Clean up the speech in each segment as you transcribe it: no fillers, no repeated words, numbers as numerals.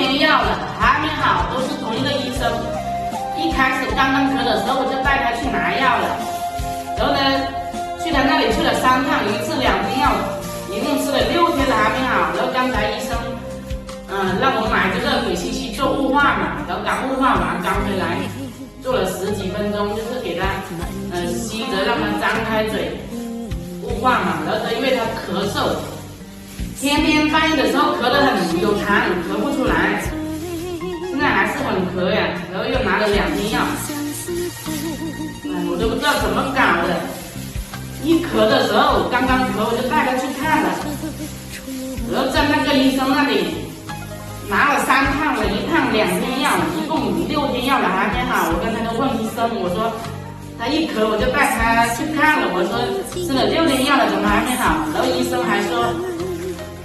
天药了，还没好，都是同一个医生。一开始刚刚咳的时候，我就带他去拿药了，然后呢，去他那里去了3趟，一次2天药，一共吃了6天了还没好。然后刚才医生，让我买这个给西西做雾化嘛，然后刚雾化完刚回来，做了10几分钟，就是给他，吸着让他张开嘴，雾化嘛。然后因为他咳嗽，天天半夜的时候咳得很有痰，咳不出来。现在还是很咳呀，然后又拿了2天药，我都不知道怎么搞的。一咳的时候，刚刚咳我就带他去看了，然后在那个医生那里拿了3趟了，1趟2天药，一共6天药了还没好。我跟他就问医生，我说他一咳我就带他去看了，我说吃了6天药了怎么还没好？然后医生还说，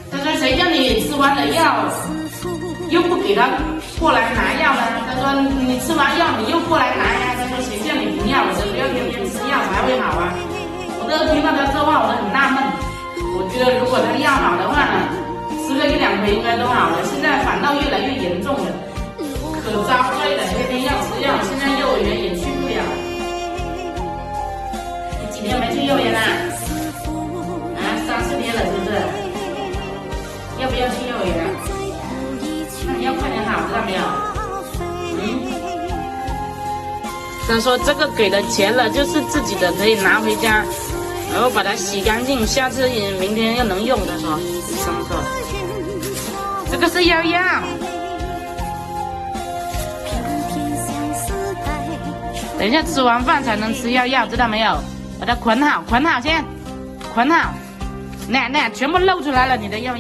他说谁叫你吃完了药又不给他过来拿药呢？他说你吃完药你又过来拿呀？他说谁叫你停药？我说不要天天吃药才会好啊！我都听到他这话，我都很纳闷。我觉得如果他药好的话呢，吃个1、2回应该都好了。现在反倒越来越严重了，可遭罪了，天天要吃药，现在幼儿园也去不了。你几天没去幼儿园啦？3、4天了是不是？要不要去幼儿园？那你要快点好，知道没有？他说这个给了钱了，就是自己的，可以拿回家，然后把它洗干净，下次明天又能用。他说，医生说，这个是药。等一下吃完饭才能吃药，知道没有？把它捆好先，捆好，那全部露出来了，你的药。